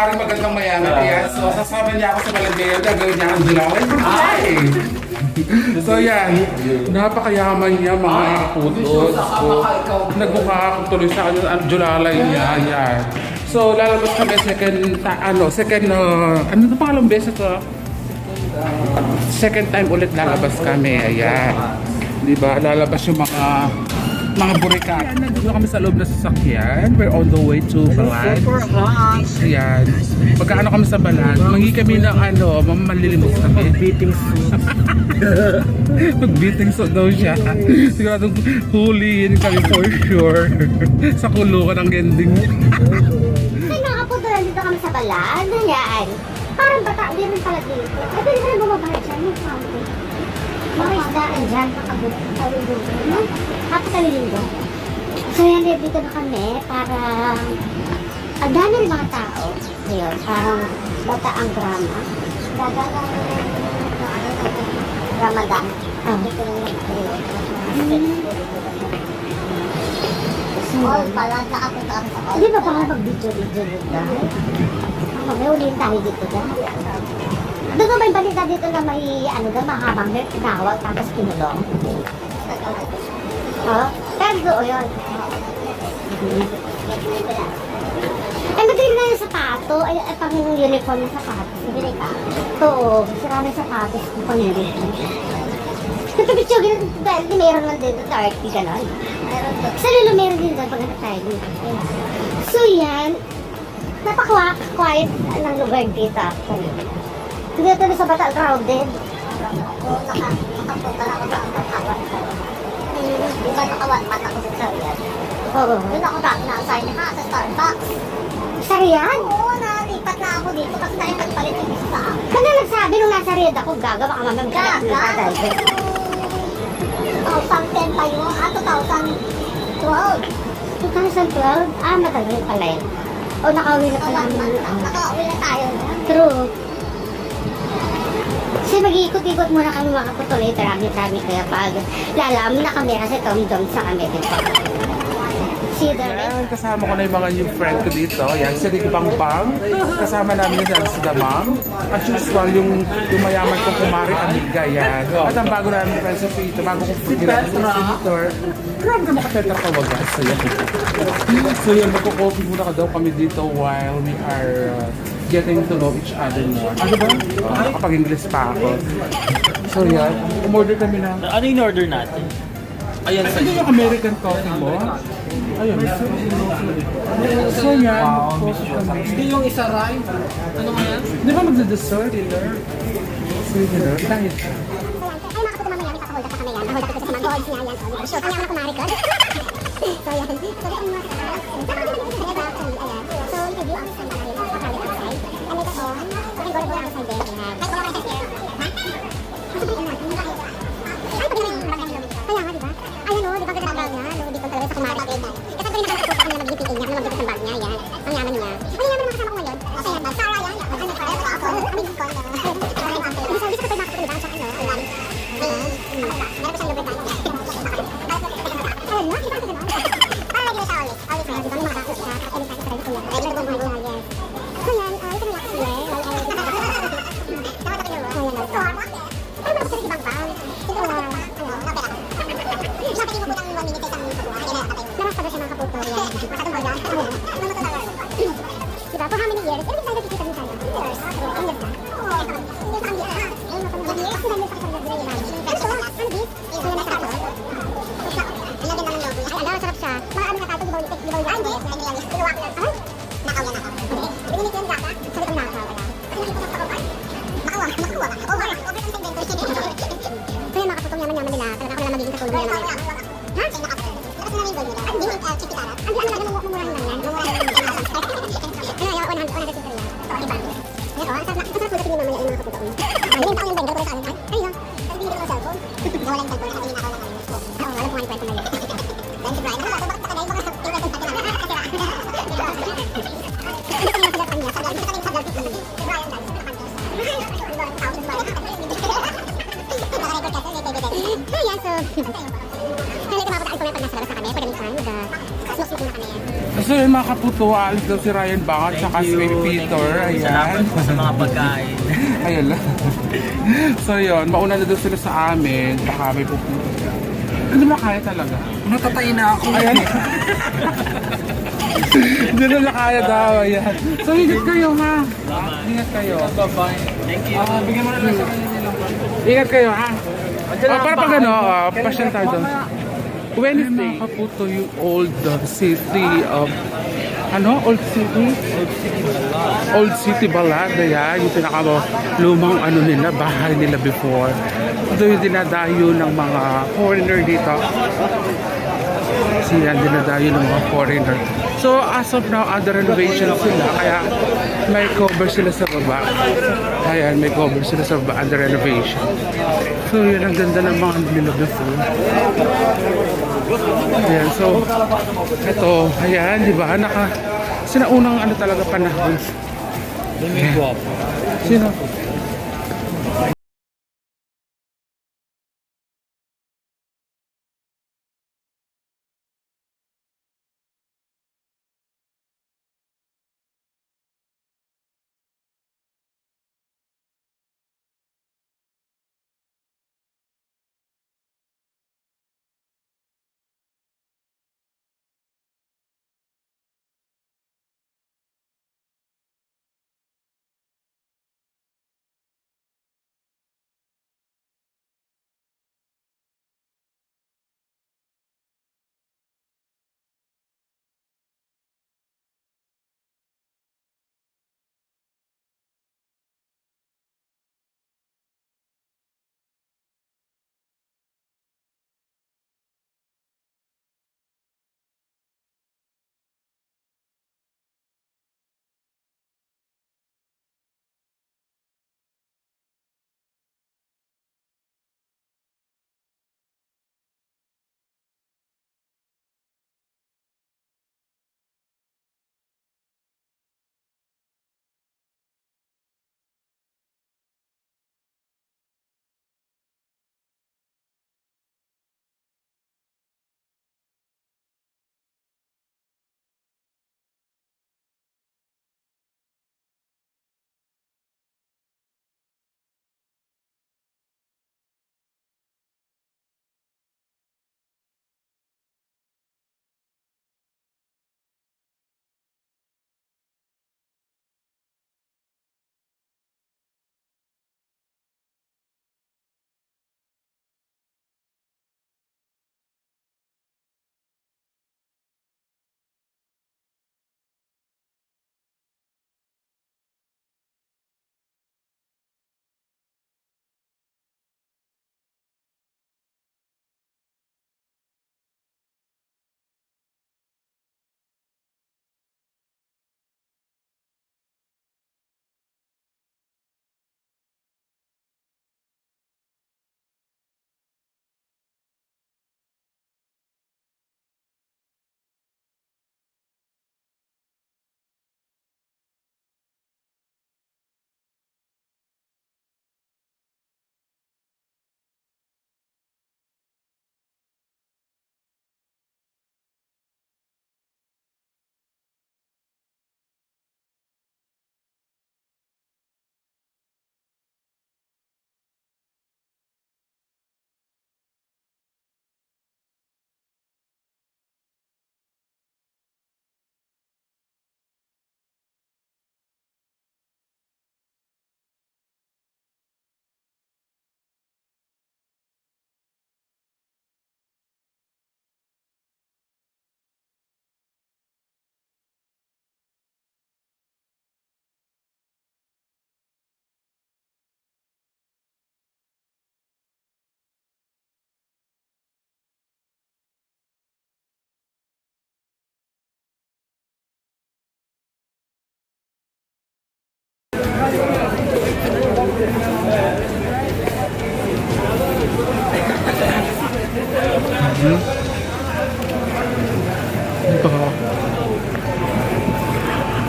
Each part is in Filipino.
maaaring magandang mayaman. Ayan, so sasama niya ako sa Malagaya. Gagawin niya ang July. So yan, napakayaman niya mga putos. So, nagmukha akong tuloy sa ang Julalay niya. Ayan. So lalabas kami second ano na pangalang beses ito? Second time ulit lalabas kami. Ayan. Diba? Lalabas yung mga burikat. Ayan, nandito kami sa loob ng sasakyan. We're on the way to Balan. Ayan. Pagkaano kami sa Balan, mangi kami ng malilimos kami. Beating suit. Mag-beating suit daw siya. Siguradong huliin kami for sure. Sa kulungan ng ending. Ay, nakapuntulan dito kami sa Balan. Hayaan. Parang bata, di rin pala dito. Ay, pwede ka na bumabahit siya. Yung fountain. Mga isdaan dyan, makabutawin no? Tapos linggo. So yan, dito na kami. Parang ang dami rin mga tao. Ngayon, parang bata ang drama. Gagawin Ramadan. Dito na lang. All pala, nakapunta kami sa all. Hindi ba parang mag-video-video dito? May ulihin tayo dito dahil. Doon ba yung balita dito na may mahabang tinawag tapos kinulong? Pero doon yun. Ay, madali na yung sapato. Ay, pang uniform ng sapato. Hindi ka? Oo, sira na yung sapatos ng pang uniform. Kapag dahil meron lang dito sa RT, gano'n. Sa Lulu meron din doon pag tayo dito. So yan, napaka-quiet ng lugar dito actually. Dito na sa Batal crowded. Nakapunta na ako sa Batawan. Di ba nakawanman ako sa Sarian? Oo. Doon ako na-assign ha sa Starbucks. Sarian? Oo, nalipat na ako dito kasi tayo nagpalit yung isa sa akin. Kaya nagsabi nung nasa Red ako, gaga baka mamang gaga. 2010 pa yun, 2012. 2012? Matagal pala yun. O nakauwi na pala. Nakauwi na tayo. True. Kasi mag-iikot-ikot muna kami makaputuloy. Trami-trami kaya pag lalaman na kami kasi tom-tom sa kami dito. See you there. Ayan, kasama ko na yung mga new friend ko dito. Ayan, si Rick Pang. Kasama namin yung si Damam. As usual, yung mayaman kong kumari amiga. Ayan. At ang bago namin friends sa Pito, bago kong editor. Grabe na makatatawagan. So yan. So yan, magko-coffee muna ka daw kami dito while we are getting to know each other more. Ano ba? Nakapag-English pa ako. So yan, umorder kami na. Ano yung order natin? Ayan sa Hindi yung American coffee mo? Ayun. So yan, coffee kami. Hindi yung isa rai. Ano nga yan? Di ba magda-dessert? Dinner? Dahil siya. Ay, makaputo mamaya, may kakahold up na kami yan. Hold up ito sa mga golds niya yan. So, sure, kanya ako kumari ko. So, yan. So, ito yung mga kakala. So, interview ang isang mga yun. Kakali outside. And later on, we can go outside there. We have... Ay, pag naman. Kaya nga, di ba? Ayan o, di ba ganda ang bag niya? Lodi ko talaga sa kumari. Kasi pag nakakaputo kami na mag-GPA niya, na mag-GPA sa bag niya, yan. Ang yaman niya. Ay, yaman naman kasama ko ngayon. Ayan, Sarah yan. Ano pa? Ako. Amig ko. Bisa ko tayo makaputo sa ano. Meron ko siyang lubrikan. Ayun, nakita ko gano'n. Parang lagi na siya ulit. Ulit na, di ba? May mga bakit siya. Anytime sa rin ko yan. Ay, ito na lang, yes. So yan, ito na lang kasi eh. Dapat ako yun. Ayan, so, ay, mga kasi ibang bang. Ito na, ano, napera. Dapat yung mabutang 1 minute sa isang kapuha. Namas pa daw siya mga kaputo. Yan. Makatong wala. Diba? For how many years? Every time that you see years. Years na. So yun mga kaputo, aalis daw si Ryan Bang at saka si Peter. Ayan. Salamat po sa mga pagkain. Ayun lang. So yun, mauna na daw sila sa amin. Baka may pupunta. Hindi mo kaya talaga. Natatay na ako. Ayan. Hindi na kaya daw. Ayan. So ingat kayo ha. Ingat kayo. Bye-bye. Thank you. Bigyan mo na lang sa kanila nilang Ingat kayo ha. Para pag ano, pasyal tayo doon. Wednesday. Mga kaputo yung old city of Old City? Old City Balad, yan. Yung lumang nila, bahay nila before. Ito yung dinadayo ng mga foreigner dito. Kasi yan, dinadayo ng mga foreigner. So, as of now, under renovation sila. Kaya, may cover sila sa baba. Ayan, may cover sila sa baba, under renovation. So, yan, ang ganda ng mga nila before. Ayan, so, ito, ayan, di ba? Sinaunang talaga panahon. May guwapo. Sino?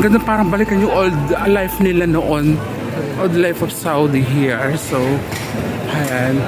Ang ganda, parang balikan yung old life nila noon. Old life of Saudi here. So, ayan.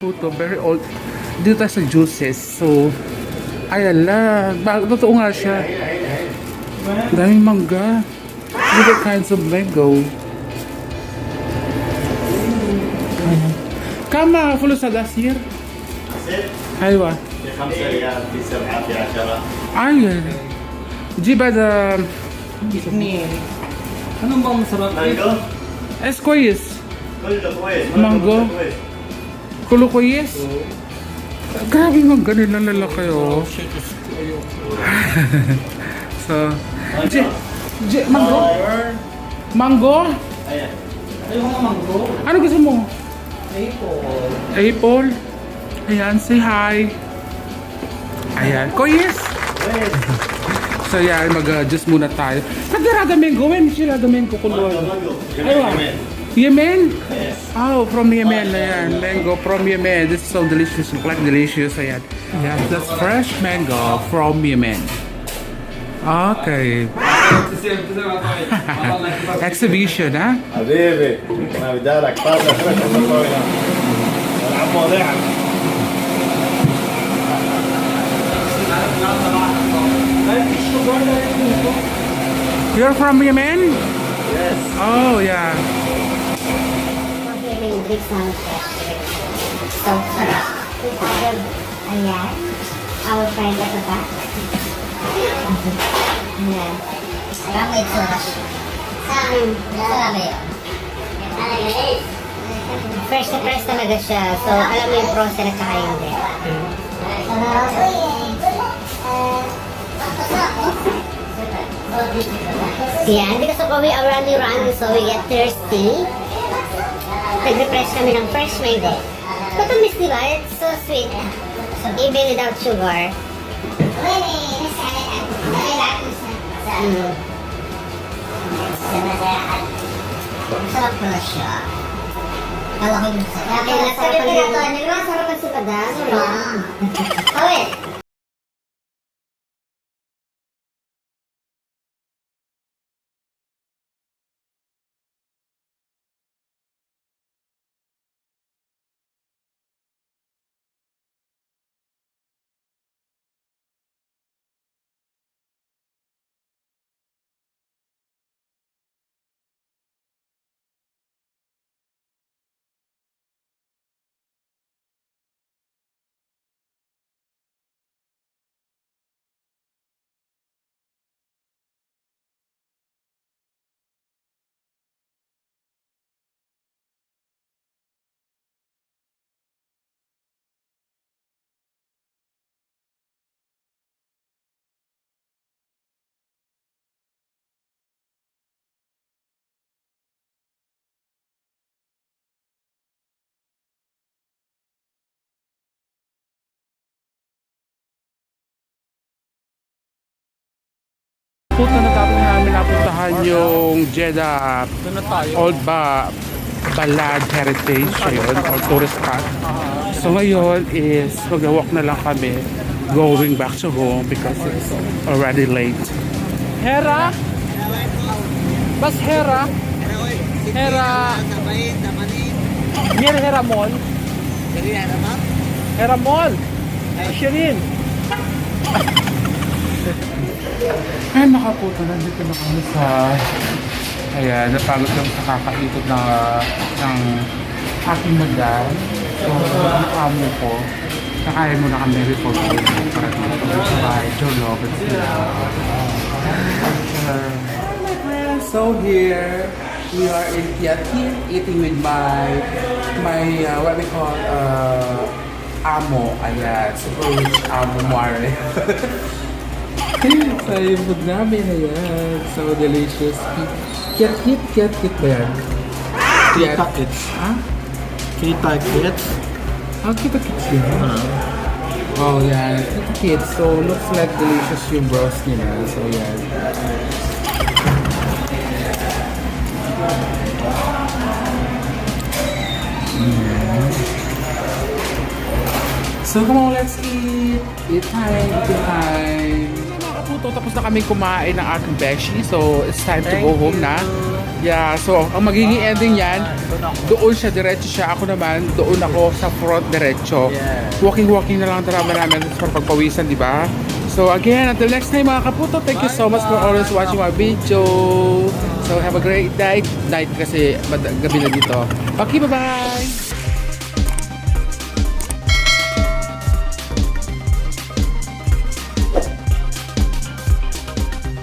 Puto, very old. Dito tayo sa juices. So, ayan lang. Totoo nga siya. Daming mangga. Different kinds of mango. كم فلوس هذا أسير؟ أيوة 5 ريال في 7 في 10 أيوة جيب هذا Ni. Anong bang masarap? مانجو إيش كويس كله كويس مانجو. كله كويس. كله كويس grabe yung mangga nila lalaki oh. So mango? Mango? Ayan. Ayaw nga mango. Ano gusto mo? Apple. Apple? Ayan, say hi. Ayan, koyes. So yan, mag-adjust muna tayo. Nagdarada mango, when sila mango kulo. مانجو Aywa. جميل Yemen? Oh, from Yemen. Ayan, mango from Yemen. This is so delicious, like delicious. Ayan. Yeah, that's fresh mango from Yemen. Okay. Exhibition, ha? حبيبي انا بدي لك فاضل فرق المطاوله العب مواضيعك You're from Yemen? Yes. Oh, yeah. Yung drinks namin so sarap. Ayan. Our friend at the back. Ayan. Ayan, may tsura. Sarap yun. Fresh na fresh talaga siya. So, alam mo yung frozen at saka hindi. Yan, because of we are running, so we get thirsty. Nag-refresh kami ng fresh mango. Matamis, di ba? It's so sweet. Even without sugar. Sarap pala siya. Kaya nasarap ang sukadan. Awit! Punta na tapos namin napuntahan yung Jeddah Old Balad Heritage yun, or tourist spot. So ngayon is mag-walk na lang kami going back to home because it's already late. Hera? Bas Hera? Hera? Near Hera Mall? Hera Mall? Shirin? Ay, nakaputo. Nandito na kami sa... Ayan, napagod kami sa kakaikot ng aking madam. So, yung amo ko, nakain mo na kami before ko para dito sa Jolo. My friends, so here we are in Kiatin eating with my what we call amo. Ayan, super rich amo Mare. So, yung food namin, ayan. So delicious. Kiat ba yan? Kita Kids. Ha? Kita Kids. Ah, kita kids yun. Oh, yan. Kita kids. So, looks like delicious yung bros nila. So, yan. So, come on, let's eat. Eat time, eat time. Mga kaputo, tapos na kami kumain ng aking beshi. So, it's time to go home na. Yeah, so ang magiging ending yan, doon siya, diretso siya. Ako naman, doon ako sa front diretso. Walking na lang ang drama namin para pagpawisan, di ba? So again, until next time mga kaputo, thank you so much for always watching my video. So have a great night kasi gabi na dito. Okay, bye-bye!